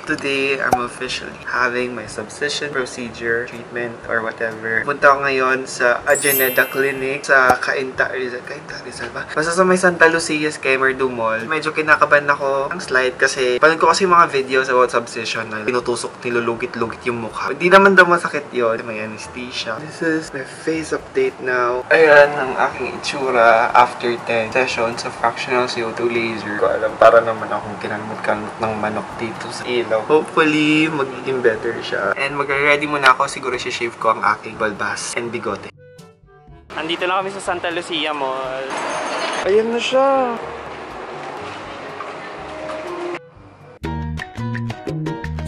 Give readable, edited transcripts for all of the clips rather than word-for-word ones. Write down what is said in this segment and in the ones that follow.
Today, I'm officially having my subcision procedure, treatment, or whatever. Punta ako ngayon sa Ageneda Clinic sa Cainta Rizal ba? Basta sa may Santa Lucia, Kemerdu Mall. Medyo kinakabahan ako ng slide kasi panood ko kasi mga videos about subcision na tinutusok, nilulugit-lugit yung mukha. Hindi naman daw masakit yun. May anesthesia. This is my face update now. Ayan ang aking itsura after 10 sessions of fractional CO2 laser. Ko alam, para naman akong kinalmot-kalmot ng manok dito sa ilaw. Hopefully, magiging better siya. And mag-ready muna ako. Siguro shave ko ang aking balbas and bigote. Andito na kami sa Santa Lucia Mall. Ayan na siya.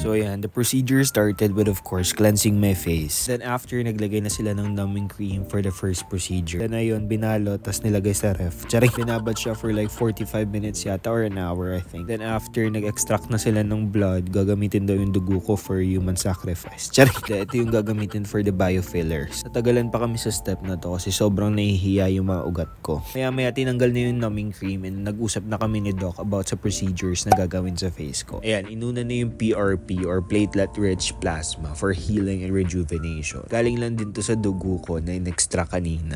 So ayan, the procedure started with of course cleansing my face. Then after, naglagay na sila ng numbing cream for the first procedure. Then ayun, binalot, tas nilagay sa ref. Charing, binabad siya for like 45 minutes yata or an hour I think. Then after, nag-extract na sila ng blood. Gagamitin daw yung dugo ko for human sacrifice. Charing, ito yung gagamitin for the biofillers. Natagalan pa kami sa step na to kasi sobrang nahihiya yung mga ugat ko. Maya tinanggal na yung numbing cream and nag-usap na kami ni Doc about sa procedures na gagawin sa face ko. Ayan, inuna na yung PRP or platelet-rich plasma for healing and rejuvenation. Galing lang din to sa dugo ko na in-extract kanina.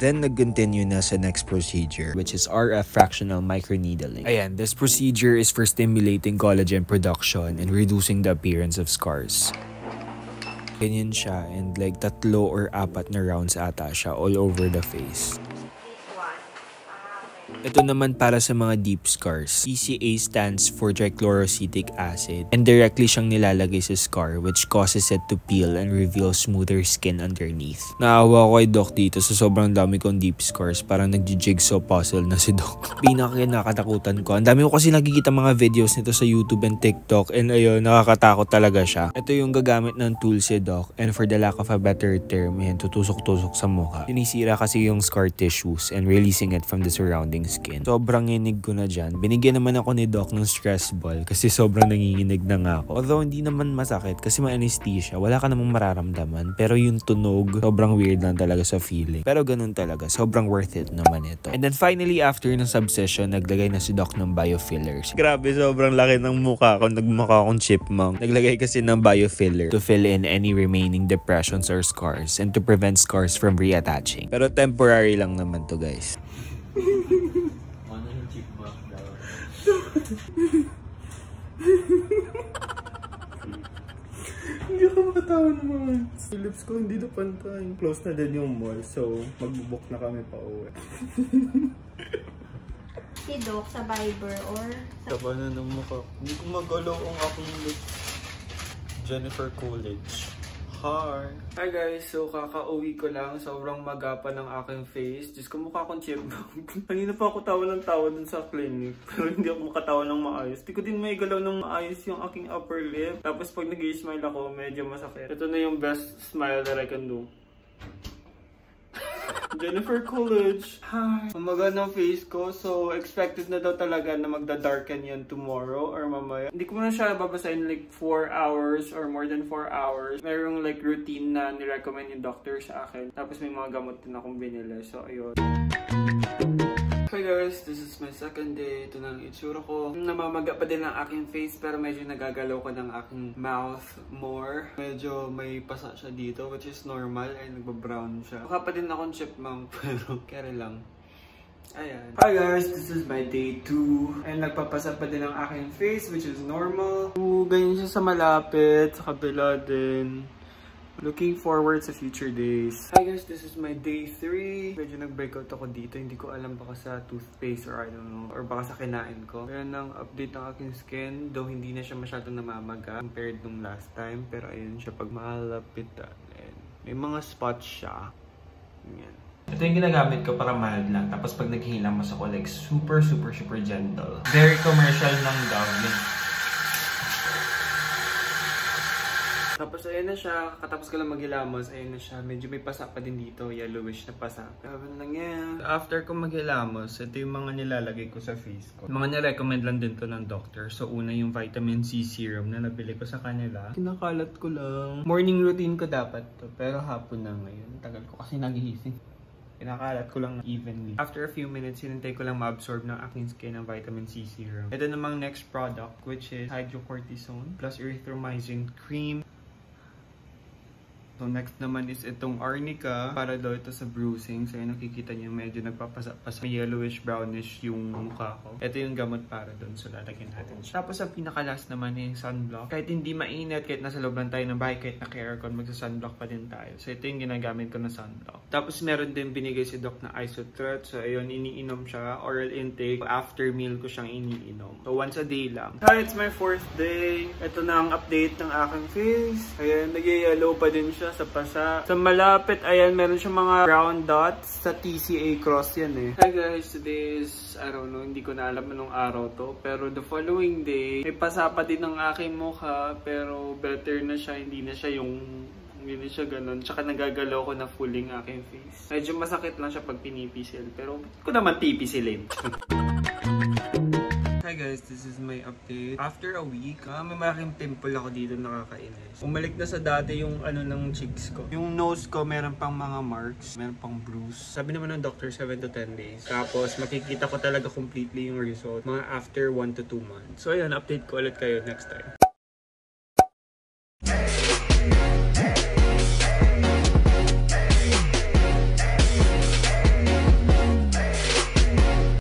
Then, nag-continue na sa next procedure, which is RF fractional microneedling. Ayan, this procedure is for stimulating collagen production and reducing the appearance of scars. Ganyan siya, and like 3 or 4 na rounds ata siya all over the face. Ito naman para sa mga deep scars. TCA stands for trichloroacetic acid and directly siyang nilalagay sa scar which causes it to peel and reveal smoother skin underneath. Naawa ko kay Doc dito sa sobrang dami kong deep scars, parang nag-jigsaw puzzle na si Doc. Pinaka-nakatakutan ko. Ang dami ko kasi nakikita mga videos nito sa YouTube and TikTok and ayun, nakakatakot talaga siya. Ito yung gagamit ng tool si Doc and for the lack of a better term, yan, tutusok-tusok sa mukha. Sinisira kasi yung scar tissues and releasing it from the surrounding skin. Sobrang nginig ko na dyan. Binigyan naman ako ni Doc ng stress ball kasi sobrang nanginginig na nga ako. Although hindi naman masakit kasi may anesthesia, wala ka namang mararamdaman. Pero yung tunog, sobrang weird lang talaga sa feeling. Pero ganun talaga, sobrang worth it naman ito. And then finally, after ng subsession, naglagay na si Doc ng biofillers. Grabe, sobrang laki ng mukha ko. Nagmukha akong chipmunk. Naglagay kasi ng biofiller to fill in any remaining depressions or scars and to prevent scars from reattaching. Pero temporary lang naman to, guys. Ano yung chipmunk daw? Hindi ako makatawa naman. Yung lips ko hindi na pantay. Close na din yung mall, so magbubok na kami pa uwi. Si Doc sa Viber or sa... Taba na ng mukha. Hindi ko magalaw ang aking lips. Jennifer Coolidge. Hi guys, so kakauwi ko lang. Sobrang magapa ng aking face. Diyos ko, mukha akong chipmunk. Kanina pa ako tawa ng tawa dun sa clinic. Pero hindi ako makatawa ng maayos. Di ko din may galaw ng maayos yung aking upper lip. Tapos pag nag-i-smile ako, medyo masakit. Ito na yung best smile that I can do. Jennifer Coolidge. Hi! Umaga ng face ko. So, expected na daw talaga na magda-darken yan tomorrow or mamaya. Hindi ko na siya babasahin like 4 hours or more than 4 hours. Mayroong like routine na nirecommend yung doctor sa akin. Tapos may mga gamot din akong binili. So, ayun. Hi guys, this is my second day. Ito na ang itsura ko. Namamaga pa din ang aking face pero medyo nagagalaw ko ng aking mouth more. Medyo may pasa siya dito which is normal ay nagbabrown siya. Mukha pa din akong chipmunk pero carry lang. Ayan. Hi guys, this is my day 2. And nagpapasa pa din ang aking face which is normal. Ganyan siya sa malapit, sa kabila din. Looking forward sa future days. Hi guys, this is my day 3. Medyo nag-breakout ako dito. Hindi ko alam baka sa toothpaste or I don't know. Or baka sa kinain ko. Ayan ang update ng aking skin. Though hindi na siya masyadong namamaga compared nung last time. Pero ayun siya pag malapitan. May mga spots siya. Ayan. Ito yung ginagamit ko para mild lang. Tapos pag naghihilamos ako like super gentle. Very commercial ng Dove. Tapos ayun na siya, katapos ko lang maghilamos, ayun na siya. Medyo may pasa pa din dito, yellowish na pasa. Grabe lang yan. After ko maghilamos, ito yung mga nilalagay ko sa face ko. Mga nirecommend lang din to ng doctor. So una yung vitamin C serum na nabili ko sa kanila. Kinakalat ko lang. Morning routine ko dapat to, pero hapon na ngayon. Tagal ko kasi nagigising. Kinakalat ko lang evenly. After a few minutes, hinintay ko lang ma-absorb ng aking skin ng vitamin C serum. Ito namang next product, which is hydrocortisone plus erythromycin cream. So next naman is itong arnica para daw ito sa bruising. So yun nakikita niyo medyo nagpapasa-pasa. May yellowish brownish yung mukha ko. Ito yung gamot para doon. So lalagyan natin siya. Tapos ang pinaka-last naman yung sunblock. Kahit hindi mainit, kahit nasa loob lang tayo ng bahay, kahit naka-aircon, magsa-sunblock pa din tayo. So ito yung ginagamit ko na sunblock. Tapos meron din binigay si Doc na Isotret. So ayun, iniinom siya. Oral intake. After meal ko siyang iniinom. So once a day lang. Hi, it's my 4th day. Ito na ang update ng aking face. Ayan, nag-yellow pa din siya sa pasa. Sa malapit, ayan, meron siyang mga brown dots. Sa TCA cross yan eh. Hi guys, today is, I don't know, hindi ko na alam anong araw to. Pero the following day, may pasa pa din ng aking mukha. Pero better na siya, hindi na siya ganun. Tsaka nagagalaw ko na fulling aking face. Medyo masakit lang siya pag pinipisil. Pero ko naman pipisilin. Hi guys, this is my update. After a week, may malaking pimple ako dito, nakakainis. Umalik na sa dati yung ano ng cheeks ko. Yung nose ko, meron pang mga marks, meron pang bruise. Sabi naman ng doctor, 7 to 10 days. Tapos, makikita ko talaga completely yung result mga after 1 to 2 months. So, ayun, update ko ulit kayo next time.